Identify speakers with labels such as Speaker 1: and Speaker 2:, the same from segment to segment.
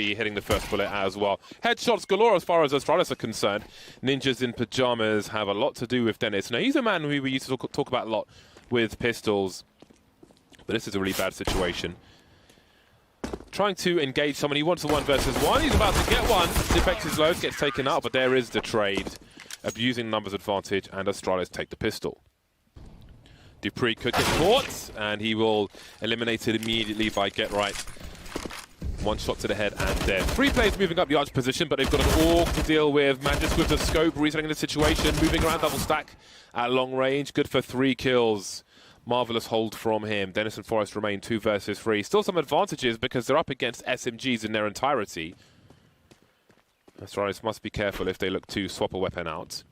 Speaker 1: Hitting the first bullet as well. Headshots galore as far as Astralis are concerned. Ninjas in pajamas have a lot to do with Dennis. Now, he's a man who we used to talk about a lot with pistols, but this is a really bad situation. Trying to engage someone, he wants a 1 versus 1. He's about to get one. Zipex is low, gets taken out, but there is the trade. Abusing numbers advantage, and Astralis take the pistol. Dupree could get caught, and he will eliminate it immediately by get right. 1 shot to the head and dead. 3 players moving up the arch position, but they've got an orc to deal with. Magis with the scope, resetting the situation, moving around double stack at long range. Good for 3 kills. Marvelous hold from him. Dennis and Forest remain 2 versus 3. Still some advantages because they're up against SMGs in their entirety. Astralis must be careful if they look to swap a weapon out.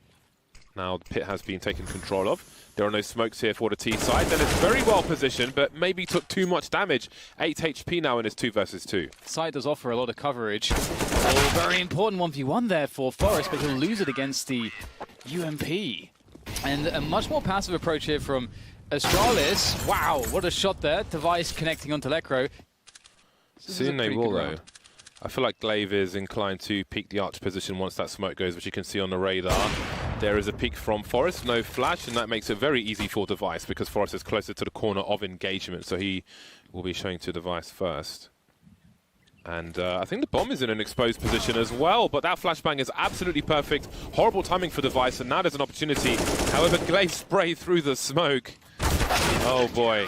Speaker 1: Now the pit has been taken control of. There are no smokes here for the T side. Dennis very well positioned, but maybe took too much damage. 8 HP now in his 2 versus 2.
Speaker 2: Side does offer a lot of coverage. Oh, very important 1v1 there for Forest, but he'll lose it against the UMP. And a much more passive approach here from Astralis. Wow, what a shot there. Device connecting onto Lecro.
Speaker 1: Soon they will, though. I feel like Glaive is inclined to peek the arch position once that smoke goes, which you can see on the radar. There is a peek from Forest, no flash, and that makes it very easy for Device because Forest is closer to the corner of engagement, so he will be showing to Device first. And I think the bomb is in an exposed position as well, but that flashbang is absolutely perfect. Horrible timing for Device, and now there's an opportunity. However, Glaive spray through the smoke. Oh boy.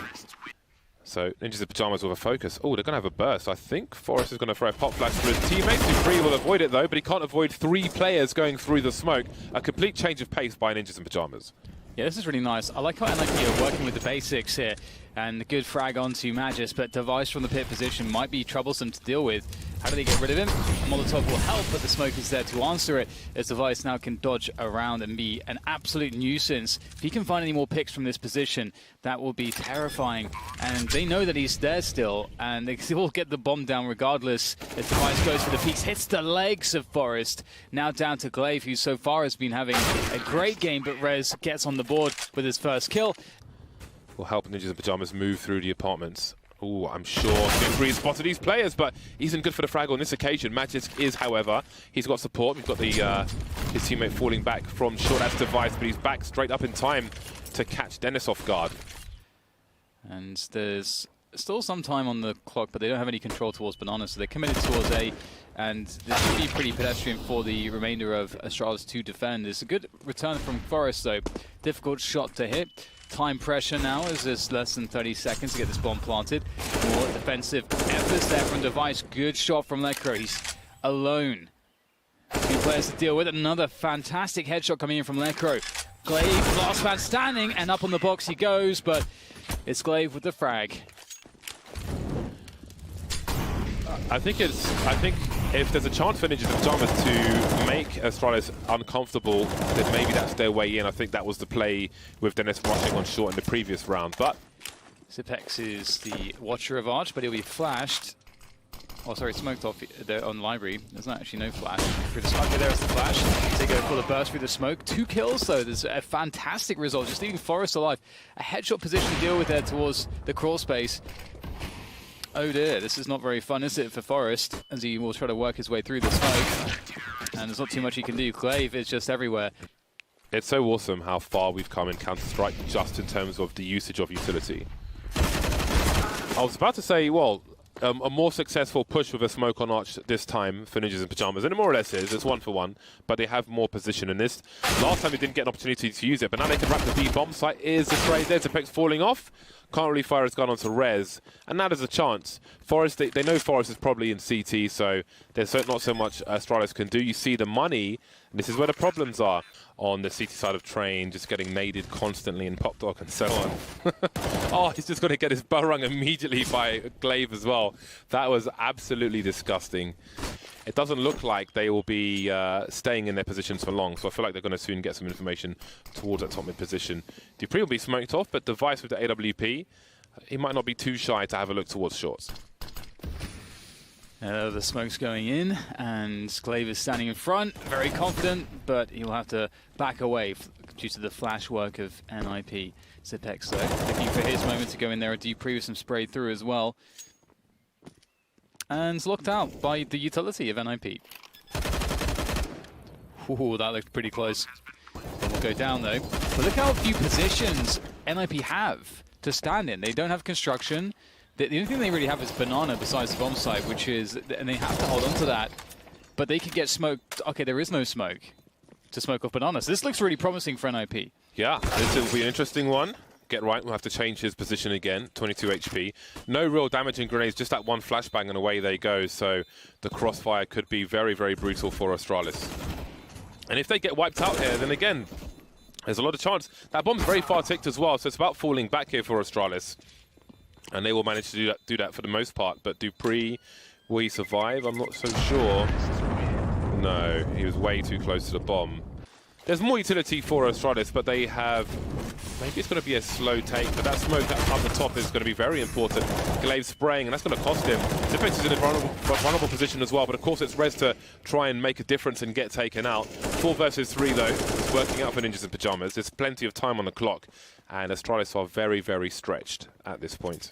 Speaker 1: So, Ninjas in Pajamas with a focus. Oh, they're going to have a burst. I think Forest is going to throw a pop flash for his teammates. Dupree will avoid it, though, but he can't avoid 3 players going through the smoke. A complete change of pace by Ninjas in Pajamas.
Speaker 2: Yeah, this is really nice. I like how NiP are working with the basics here. And a good frag onto Magis, but Device from the pit position might be troublesome to deal with. How do they get rid of him? Molotov will help, but the smoke is there to answer it, as Device now can dodge around and be an absolute nuisance. If he can find any more picks from this position, that will be terrifying. And they know that he's there still, and they will get the bomb down regardless. As Device goes for the peaks, hits the legs of Forest. Now down to Glaive, who so far has been having a great game, but Rez gets on the board with his first kill.
Speaker 1: Will help Ninjas in Pajamas move through the apartments. Oh, I'm sure Dupree spotted these players, but he isn't good for the frag on this occasion. Magis is, however, he's got support. We've got the his teammate falling back from short as Device, but he's back straight up in time to catch Dennis off guard.
Speaker 2: And there's still some time on the clock, but they don't have any control towards Banana, so they're committed towards A. And this should be pretty pedestrian for the remainder of Astralis to defend. It's a good return from Forest, though. Difficult shot to hit. Time pressure now as there's less than 30 seconds to get this bomb planted. More defensive efforts there from Device. Good shot from Lecro. He's alone. 2 players to deal with. Another fantastic headshot coming in from Lecro. Glaive, last man standing, and up on the box he goes, but it's Glaive with the frag.
Speaker 1: I think if there's a chance for Ninjas in Pajamas to make Astralis uncomfortable, then maybe that's their way in. I think that was the play with Dennis rushing on short in the previous round. But
Speaker 2: Zipex is the watcher of Arch, but he'll be flashed. Oh, sorry, smoked off there on Library. There's not actually no flash. Through the smoke, there's the flash. They go for the burst through the smoke. 2 kills, though. There's a fantastic result, just leaving Forest alive. A headshot position to deal with there towards the crawl space. Oh dear, this is not very fun, is it, for Forest, as he will try to work his way through the smoke. And there's not too much he can do. Glaive is just everywhere.
Speaker 1: It's so awesome how far we've come in Counter-Strike, just in terms of the usage of utility. I was about to say, well, a more successful push with a smoke on Arch this time for Ninjas in Pajamas, and it more or less is. It's 1 for 1, but they have more position in this. Last time they didn't get an opportunity to use it, but now they can wrap the B bomb site. Is the trade there? Zipex falling off. Can't really fire his gun onto Rez, and now there's a chance. Forest, they know Forest is probably in CT, so there's not so much Astralis can do. You see the money, and this is where the problems are on the CT side of Train, just getting naded constantly in Pop Dog and so on. Oh, he's just going to get his bow rung immediately by Glaive as well. That was absolutely disgusting. It doesn't look like they will be staying in their positions for long, so I feel like they're going to soon get some information towards that top mid position. Dupree will be smoked off, but Device with the AWP, he might not be too shy to have a look towards shorts.
Speaker 2: The smoke's going in, and Glaive is standing in front, very confident, but he'll have to back away due to the flash work of NiP. Zipex, though, looking for his moment to go in there. Dupree with some spray through as well. and locked out by the utility of NiP. Ooh, that looked pretty close. It will go down though. But look how few positions NiP have to stand in. They don't have construction. The only thing they really have is banana besides the bomb site, which is, and they have to hold on to that. But they could get smoked. Okay, there is no smoke to smoke off banana. So this looks really promising for NiP.
Speaker 1: Yeah, this will be an interesting one. Get right, we'll have to change his position again. 22 HP. No real damaging grenades, just that one flashbang and away they go. So the crossfire could be very, very brutal for Astralis. And if they get wiped out here, then again, there's a lot of chance. That bomb's very far ticked as well, so it's about falling back here for Astralis. And they will manage to do that for the most part. But Dupree, will he survive? I'm not so sure. No, he was way too close to the bomb. There's more utility for Astralis, but they have... Maybe it's going to be a slow take, but that smoke up the top is going to be very important. Glaive spraying, and that's going to cost him. Defense is in a vulnerable position as well, but of course it's Rez to try and make a difference and get taken out. 4 versus 3, though. It's working out for Ninjas in Pyjamas. There's plenty of time on the clock, and Astralis are very, very stretched at this point.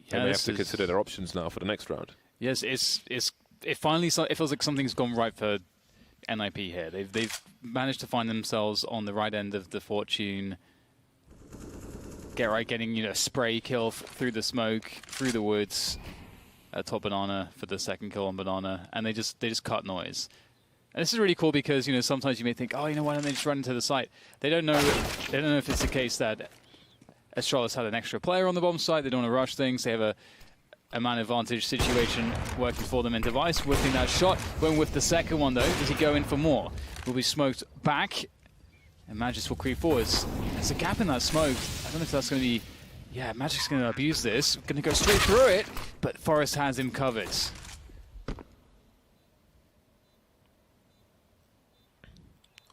Speaker 1: Yeah, they may have to consider their options now for the next round.
Speaker 2: Yes, it finally feels like something's gone right for NiP here. They've managed to find themselves on the right end of the fortune. Getting a spray kill through the smoke, through the woods, top banana for the second kill on banana, and they just cut noise. And this is really cool because sometimes you may think, oh, why don't they just run into the site? They don't know if it's the case that Astralis had an extra player on the bomb site. They don't want to rush things. They have a man advantage situation working for them in device, whipping that shot. Going with the second one though, does he go in for more? Will be smoked back, and Magis will creep forwards. There's a gap in that smoke. I don't know if that's going to be... Yeah, Magic's going to abuse this. Going to go straight through it, but Forest has him covered.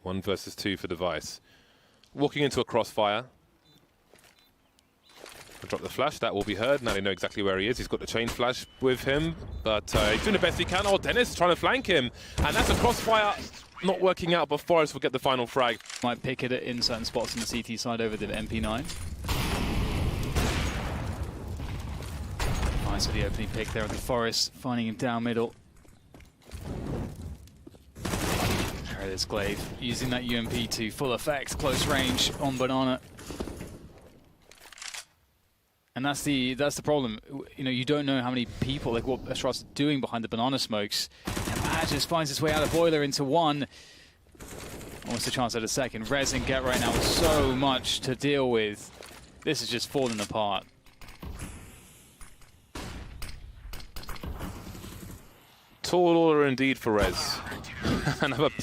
Speaker 1: 1 versus 2 for device. Walking into a crossfire. Drop the flash, that will be heard. Now they know exactly where he is. He's got the chain flash with him, but he's doing the best he can. Oh, Dennis trying to flank him, and that's a crossfire not working out, but Forrest will get the final frag.
Speaker 2: Might pick it in certain spots on the CT side over the MP9. Nice with the opening pick there on the Forest, finding him down middle. There it is, Glaive, using that UMP to full effect, close range on banana. And that's the problem. You don't know how many people, like what Astralis is doing behind the banana smokes. And Magis finds his way out of boiler into one. Almost a chance at a second. Rez and Get right now with so much to deal with. This is just falling apart.
Speaker 1: Tall order indeed for Rez.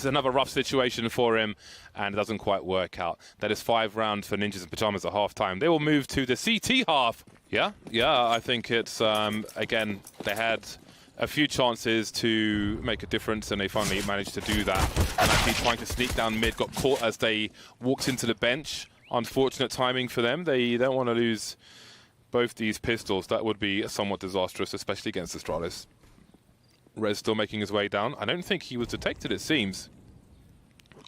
Speaker 1: another rough situation for him, and it doesn't quite work out. That is 5 rounds for Ninjas in Pyjamas at half-time. They will move to the CT half. Yeah, I think it's, again, they had a few chances to make a difference, and they finally managed to do that. And actually trying to sneak down mid, got caught as they walked into the bench. Unfortunate timing for them. They don't want to lose both these pistols. That would be somewhat disastrous, especially against Astralis. Rez still making his way down. I don't think he was detected, it seems.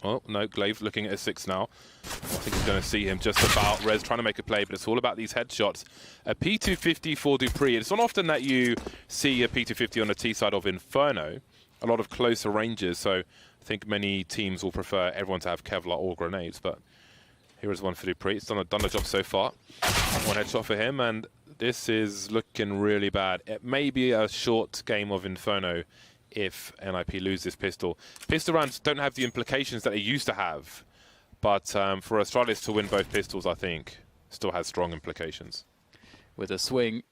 Speaker 1: Oh, no, Glaive looking at a 6 now. I think he's going to see him just about. Rez trying to make a play, but it's all about these headshots. A P250 for Dupree. It's not often that you see a P250 on the T side of Inferno. A lot of closer ranges, so I think many teams will prefer everyone to have Kevlar or grenades, but here is one for Dupree. It's done the job so far. 1 headshot for him, and this is looking really bad. It may be a short game of Inferno if NiP lose this pistol. Pistol rounds don't have the implications that they used to have, but for Astralis to win both pistols, I think, still has strong implications.
Speaker 2: With a swing.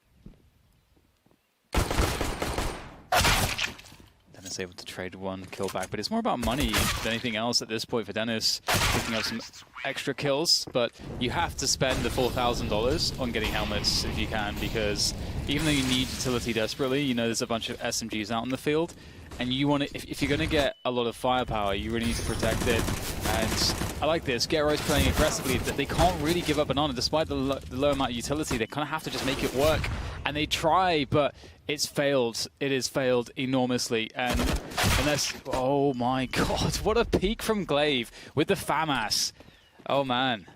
Speaker 2: Dennis able to trade 1 kill back, but it's more about money than anything else at this point for Dennis. Picking up some extra kills, but you have to spend the $4,000 on getting helmets if you can, because even though you need utility desperately, there's a bunch of SMGs out in the field, and you want to, if you're going to get a lot of firepower, you really need to protect it. And I like this. Gero's playing aggressively. They can't really give up banana despite the low amount of utility. They kind of have to just make it work, and they try, but it's failed. It has failed enormously, and that's, oh my god, what a peek from Glaive with the FAMAS. Oh man.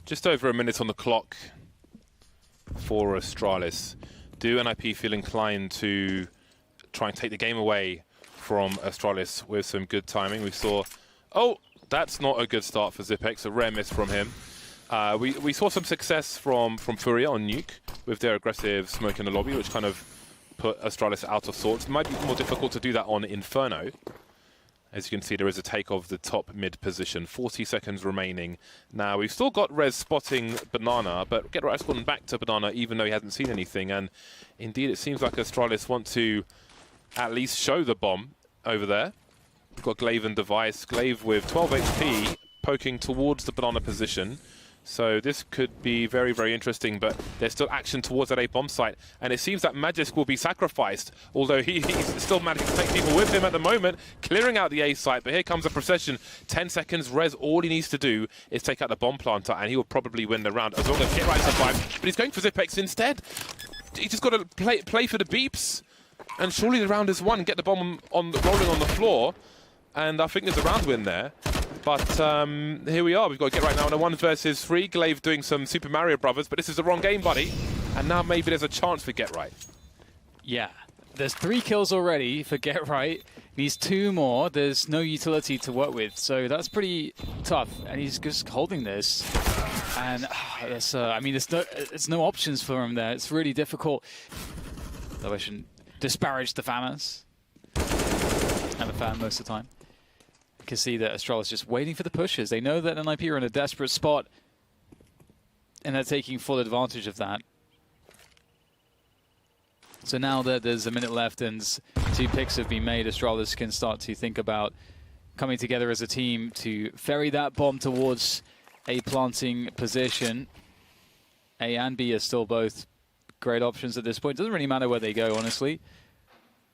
Speaker 1: Just over a minute on the clock for Astralis. Do NiP feel inclined to try and take the game away from Astralis with some good timing? We saw, oh, that's not a good start for Zipex, a rare miss from him. We saw some success from Furia on Nuke with their aggressive smoke in the lobby, which kind of put Astralis out of sorts. It might be more difficult to do that on Inferno. As you can see, there is a take of the top mid position. 40 seconds remaining. Now, we've still got Rez spotting Banana, but Get Right's gone back to Banana even though he hasn't seen anything. And indeed, it seems like Astralis want to at least show the bomb over there. We've got Glaive and Device. Glaive with 12 HP poking towards the Banana position. So this could be very, very interesting, but there's still action towards that A bomb site, and it seems that Magisk will be sacrificed, although he's still managing to take people with him at the moment, clearing out the A site, but here comes a procession. 10 seconds, Rez, all he needs to do is take out the bomb planter, and he will probably win the round, as long as Get Right survives, but he's going for Zipex instead. He's just got to play for the beeps, and surely the round is won, get the bomb rolling on the floor, and I think there's a round win there. But here we are. We've got to Get Right now on a 1 versus 3. Glaive doing some Super Mario Brothers, but this is the wrong game, buddy. And now maybe there's a chance for Get Right.
Speaker 2: Yeah, there's 3 kills already for Get Right. Needs 2 more. There's no utility to work with, so that's pretty tough. And he's just holding this. And I mean, there's no options for him there. It's really difficult. Though I shouldn't disparage the Famas. I'm a fan most of the time. You can see that Astralis just waiting for the pushes. They know that NiP are in a desperate spot, and they're taking full advantage of that. So now that there's a minute left and 2 picks have been made, Astralis can start to think about coming together as a team to ferry that bomb towards a planting position. A and B are still both great options at this point. Doesn't really matter where they go, honestly.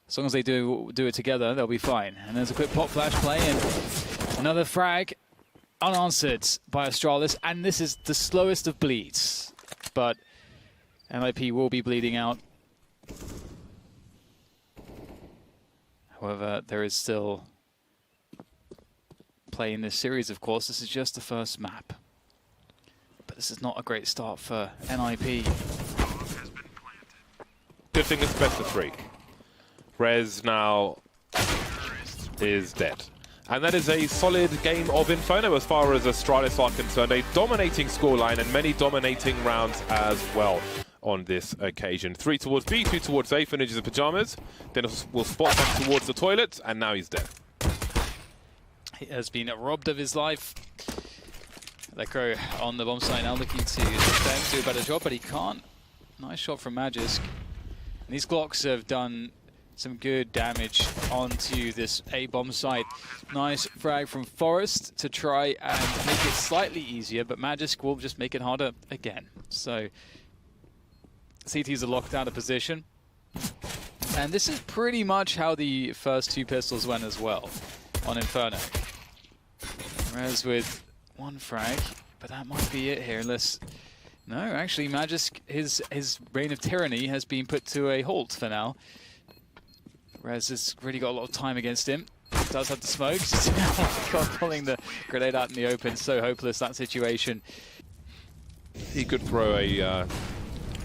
Speaker 2: As long as they do it together, they'll be fine. And there's a quick pop flash play, and another frag unanswered by Astralis. And this is the slowest of bleeds. But NiP will be bleeding out. However, there is still play in this series, of course. This is just the first map. But this is not a great start for NiP.
Speaker 1: Good thing it's best of 3. Rez now is dead. And that is a solid game of Inferno as far as Astralis are concerned. A dominating scoreline and many dominating rounds as well on this occasion. 3 towards B, 2 towards A for Ninjas in Pyjamas. Then we'll spot them towards the toilet, and now he's dead.
Speaker 2: He has been robbed of his life. Lekro on the bomb site now looking to defend, do a better job, but he can't. Nice shot from Magisk. And these Glocks have done some good damage onto this A bomb site. Nice frag from Forest to try and make it slightly easier, but Magisk will just make it harder again. So CTs are locked out of position. And this is pretty much how the first 2 pistols went as well on Inferno. Rez with 1 frag, but that might be it here, unless... No, actually Magisk, his reign of tyranny has been put to a halt for now. Rez has really got a lot of time against him. Does have the smokes. God, pulling the grenade out in the open. So hopeless, that situation.
Speaker 1: He could throw a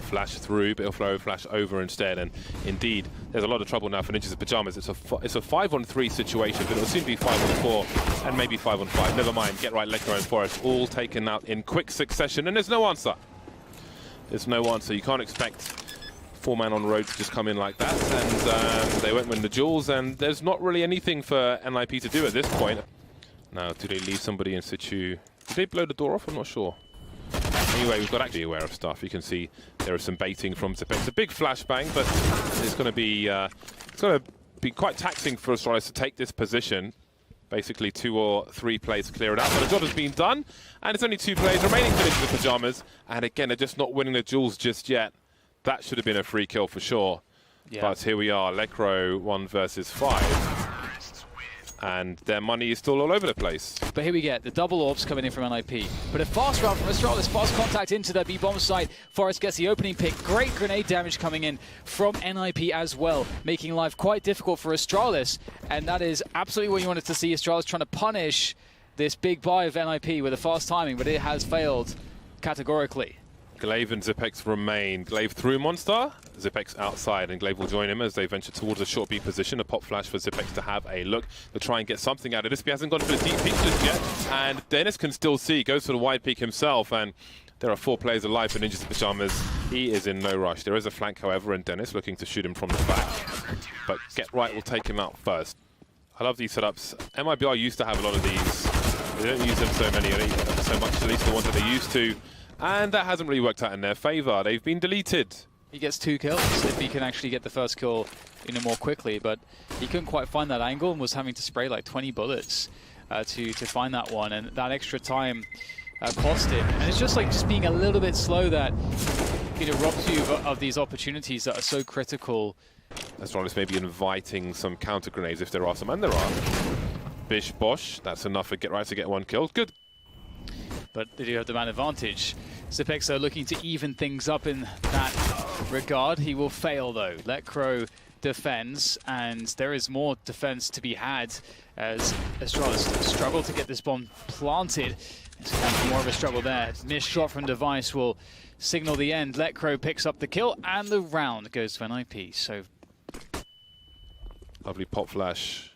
Speaker 1: flash through, but he'll throw a flash over instead. And indeed, there's a lot of trouble now for Ninjas in Pyjamas. It's a 5-on-3 situation, but it'll soon be 5-on-4 and maybe 5-on-5. Never mind, Get Right, Lekro and Forest all taken out in quick succession. And there's no answer. There's no answer. You can't expect 4-man on road to just come in like that, and they won't win the duels, and there's not really anything for NiP to do at this point. Now, do they leave somebody in situ? Did they blow the door off? I'm not sure. Anyway, we've got to actually be aware of stuff. You can see there is some baiting from Zipex. It's a big flashbang, but it's going to be quite taxing for Astralis to take this position. Basically 2 or 3 plays to clear it out, but the job has been done, and it's only 2 plays remaining for Ninjas in Pyjamas, and again, they're just not winning the duels just yet. That should have been a free kill for sure. Yeah. But here we are, Lekro 1 versus 5. And their money is still all over the place.
Speaker 2: But here we get the double orbs coming in from NiP. But a fast round from Astralis, fast contact into the B bomb site. Forest gets the opening pick. Great grenade damage coming in from NiP as well, making life quite difficult for Astralis. And that is absolutely what you wanted to see. Astralis trying to punish this big buy of NiP with a fast timing, but it has failed categorically.
Speaker 1: Glaive and Zipex remain. Glaive through Monster, Zipex outside, and Glaive will join him as they venture towards a short B position. A pop flash for Zipex to have a look to try and get something out of this. He hasn't gone for the deep peek just yet, and Dennis can still see, goes for the wide peek himself, and there are 4 players alive for Ninjas in Pyjamas. He is in no rush. There is a flank, however, and Dennis looking to shoot him from the back, but Get Right will take him out first. I love these setups. MIBR used to have a lot of these. They don't use them so much, at least the ones that they used to. And that hasn't really worked out in their favor. They've been deleted.
Speaker 2: He gets 2 kills if he can actually get the first kill more quickly, but he couldn't quite find that angle and was having to spray like 20 bullets to find that one, and that extra time cost him. And it's just being a little bit slow that robs you of these opportunities that are so critical.
Speaker 1: Astralis maybe inviting some counter grenades if there are some, and there are. Bish Bosch, that's enough for Get Right to get 1 kill. Good.
Speaker 2: But they do have the man advantage. Zipex though looking to even things up in that regard. He will fail though. Letcrow defends, and there is more defense to be had as Astralis struggle to get this bomb planted. It's kind of more of a struggle there. Missed shot from Device will signal the end. Letcrow picks up the kill, and the round goes to NiP. So
Speaker 1: lovely pop flash.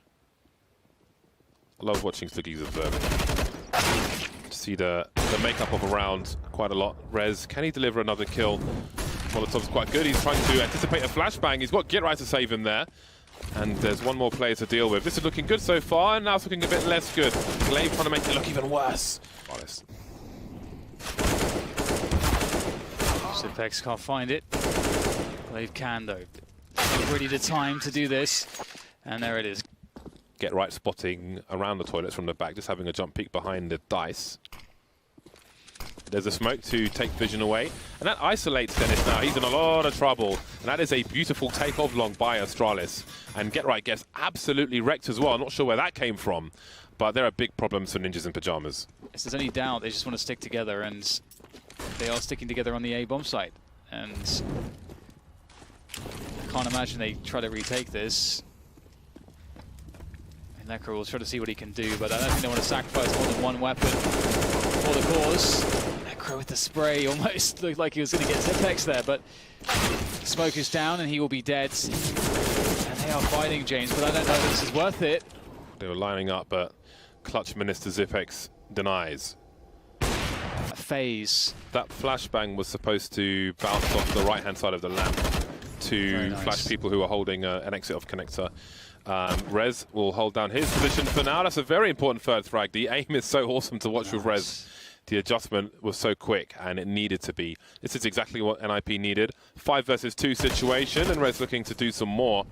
Speaker 1: I love watching Sluggies observing. See the makeup of a round quite a lot. Rez, can he deliver another kill? Molotov's quite good. He's trying to anticipate a flashbang. He's got Get Right to save him there. And there's 1 more player to deal with. This is looking good so far, and now it's looking a bit less good. Glaive trying to make it look even worse. Honest.
Speaker 2: Zipex can't find it. Glaive can though. Not really the time to do this. And there it is.
Speaker 1: Get Right spotting around the toilets from the back, just having a jump peek behind the dice. There's a smoke to take vision away, and that isolates Dennis now. He's in a lot of trouble, and that is a beautiful take-off long by Astralis. And Get Right gets absolutely wrecked as well. I'm not sure where that came from, but there are big problems for Ninjas in Pyjamas.
Speaker 2: If there's any doubt, they just want to stick together, and they are sticking together on the A bomb site. And I can't imagine they try to retake this. Necro will try to see what he can do, but I don't think they want to sacrifice more than 1 weapon for the cause. Necro with the spray almost looked like he was going to get Zipex there, but smoke is down and he will be dead. And they are fighting, James, but I don't know if this is worth it.
Speaker 1: They were lining up, but Clutch Minister Zipex denies.
Speaker 2: A phase.
Speaker 1: That flashbang was supposed to bounce off the right-hand side of the lamp to flash people who are holding an exit off connector. Rez will hold down his position for now. That's a very important 3rd frag. The aim is so awesome to watch with Rez. The adjustment was so quick, and it needed to be. This is exactly what NiP needed. 5 versus 2 situation, and Rez looking to do some more.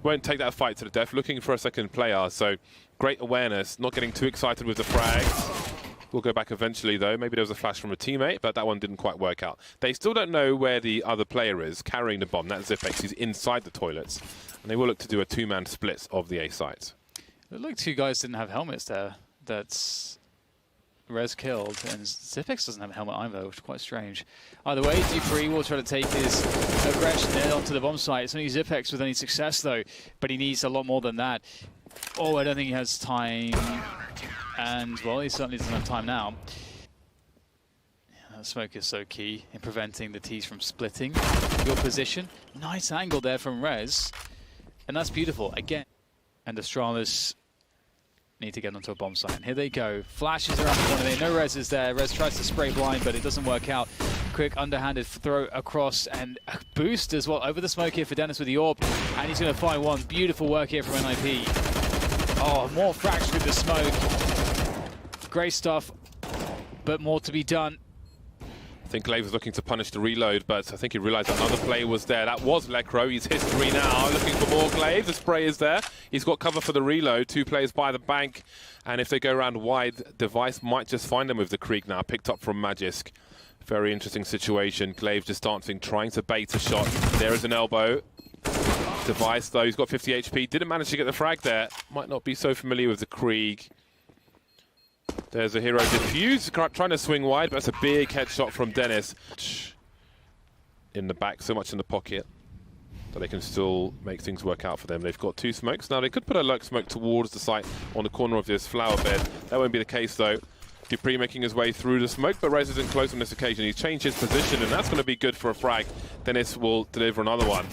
Speaker 1: Won't take that fight to the death, looking for a second player. So great awareness, not getting too excited with the frags. We'll go back eventually, though. Maybe there was a flash from a teammate, but that one didn't quite work out. They still don't know where the other player is carrying the bomb. That's Zipex. He's inside the toilets. And they will look to do a 2-man split of the A site.
Speaker 2: It looked 2 guys didn't have helmets there. That's Rez killed, and Zipex doesn't have a helmet either, which is quite strange. Either way, Dupree will try to take his aggression there onto the bomb site. It's only Zipex with any success, though, but he needs a lot more than that. Oh, I don't think he has time. And, well, he certainly doesn't have time now. Yeah, smoke is so key in preventing the T's from splitting your position. Nice angle there from Rez. And that's beautiful, again. And Astralis need to get onto a bomb site. And here they go. Flashes around the corner there. No Rez is there. Rez tries to spray blind, but it doesn't work out. Quick underhanded throw across, and a boost as well over the smoke here for Dennis with the AWP. And he's going to find 1. Beautiful work here from NiP. Oh, more frags with the smoke. Great stuff, but more to be done.
Speaker 1: I think Glaive was looking to punish the reload, but I think he realized another player was there. That was Letcrow. He's history now, looking for more Glaive. The spray is there. He's got cover for the reload. 2 players by the bank, and if they go around wide, Device might just find them with the Krieg now, picked up from Magisk. Very interesting situation. Glaive just dancing, trying to bait a shot. There is an elbow. Device, though, he's got 50 HP. Didn't manage to get the frag there. Might not be so familiar with the Krieg. There's a hero defuse, trying to swing wide, but that's a big headshot from Dennis. In the back, so much in the pocket, that they can still make things work out for them. They've got 2 smokes. Now, they could put a lurk smoke towards the site on the corner of this flower bed. That won't be the case, though. Dupree making his way through the smoke, but Rez isn't close on this occasion. He's changed his position, and that's going to be good for a frag. Dennis will deliver another one.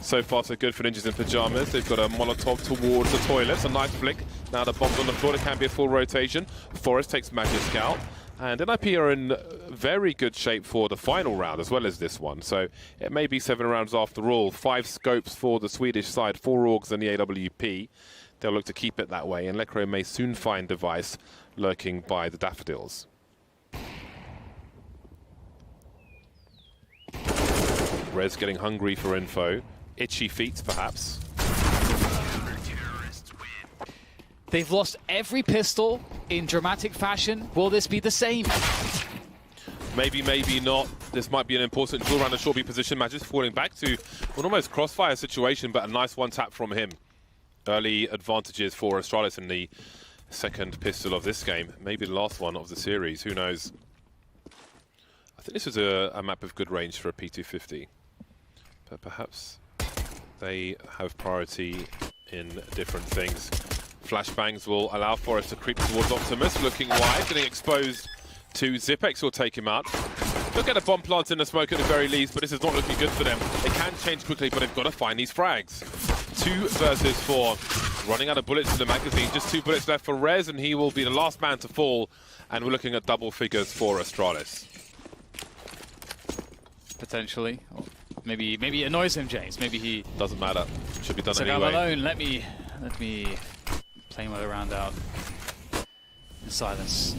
Speaker 1: So far, so good for Ninjas in Pyjamas. They've got a Molotov towards the toilets, a nice flick. Now the bomb's on the floor, it can be a full rotation. Forest takes Magisk out. And NiP are in very good shape for the final round, as well as this one. So it may be 7 rounds after all. 5 scopes for the Swedish side, 4 Augs and the AWP. They'll look to keep it that way, and Lekro may soon find Device lurking by the Daffodils. Rez getting hungry for info. Itchy feet, perhaps.
Speaker 2: They've lost every pistol in dramatic fashion. Will this be the same?
Speaker 1: Maybe, maybe not. This might be an important duel around the short B position. Magisk falling back to an almost crossfire situation, but a nice one tap from him. Early advantages for Astralis in the second pistol of this game. Maybe the last one of the series, who knows. I think this is a map of good range for a P250. But perhaps they have priority in different things. Flashbangs will allow Forest to creep towards Optimus, looking wide, getting exposed to Zipex will take him out. Look at the bomb plants in the smoke at the very least, but this is not looking good for them. They can change quickly, but they've got to find these frags. 2 versus 4. Running out of bullets in the magazine. Just 2 bullets left for Rez, and he will be the last man to fall. And we're looking at double figures for Astralis.
Speaker 2: Potentially. Or maybe it annoys him, James. Maybe he...
Speaker 1: Doesn't matter. Should be done
Speaker 2: anyway. I'm alone. Let me play my round out in silence.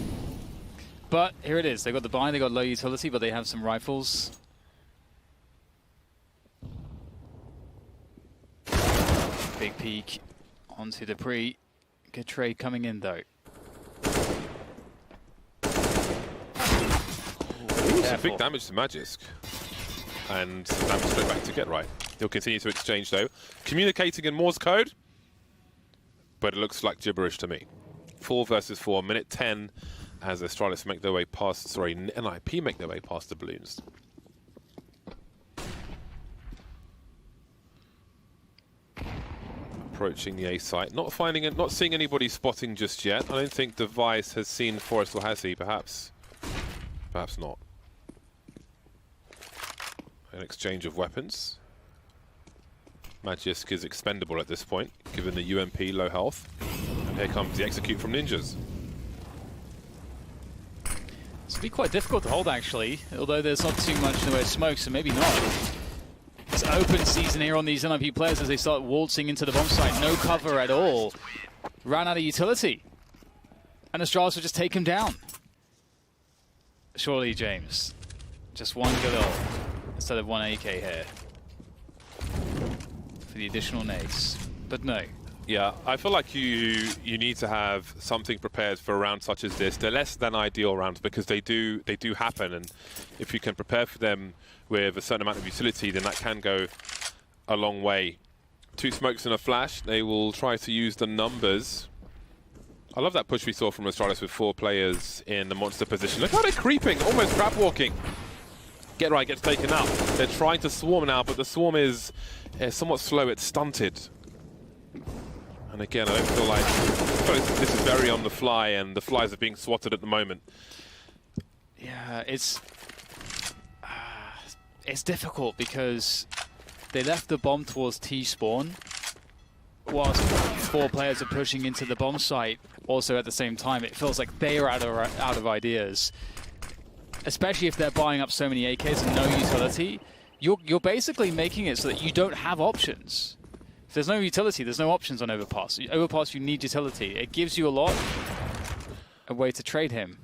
Speaker 2: But here it is. They got the buy, they got low utility, but they have some rifles. Big peek onto Dupree. Good trade coming in though.
Speaker 1: Some big damage to Magisk. And some damage straight back to Get Right. He'll continue to exchange though. Communicating in Morse code. But it looks like gibberish to me. 4 versus 4, minute 10 as Astralis make their way past, sorry, NiP make their way past the balloons. Approaching the A site, not finding it, not seeing anybody spotting just yet. I don't think Device has seen Forest, or has he? Perhaps not. An exchange of weapons. Magisk is expendable at this point, given the UMP low health. And here comes the execute from Ninjas.
Speaker 2: It's be quite difficult to hold actually, although there's not too much in the way of smoke, so maybe not. It's open season here on these NiP players as they start waltzing into the bomb site. No cover at all. Ran out of utility. And Astralis will just take him down. Surely, James. Just 1 Galil instead of 1 AK here. For the additional nades. But no.
Speaker 1: Yeah, I feel like you need to have something prepared for a round such as this. They're less than ideal rounds because they do happen, and if you can prepare for them with a certain amount of utility, then that can go a long way. 2 smokes and a flash. They will try to use the numbers. I love that push we saw from Astralis with 4 players in the monster position. Look how they're creeping, almost crab walking. Get Right gets taken out. They're trying to swarm now, but the swarm is somewhat slow. It's stunted. And again, I don't feel like this is very on the fly, and the flies are being swatted at the moment.
Speaker 2: Yeah, it's difficult because they left the bomb towards T-spawn, whilst 4 players are pushing into the bomb site. Also, at the same time, it feels like they are out of ideas, especially if they're buying up so many AKs and no utility. You're basically making it so that you don't have options. If there's no utility, there's no options on Overpass. Overpass, you need utility. It gives you a way to trade him.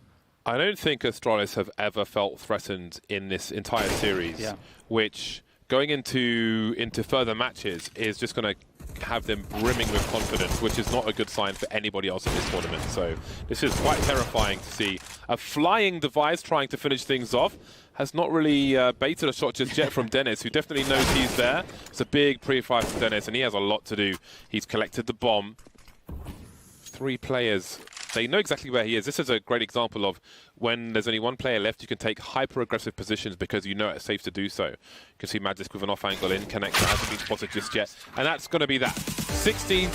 Speaker 1: I don't think Astralis have ever felt threatened in this entire series, which going into further matches is just going to have them brimming with confidence, which is not a good sign for anybody else in this tournament. So this is quite terrifying to see. A flying Device trying to finish things off. Has not really baited a shot just yet from Dennis, who definitely knows he's there. It's a big pre-fire from Dennis, and he has a lot to do. He's collected the bomb. 3 players. They know exactly where he is. This is a great example of when there's only 1 player left, you can take hyper-aggressive positions because you know it's safe to do so. You can see Magisk with an off-angle in, connector hasn't been spotted just yet. And that's going to be that. 16-6,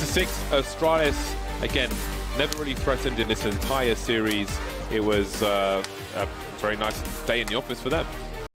Speaker 1: Astralis, again, never really threatened in this entire series. it was a very nice day in the office for them.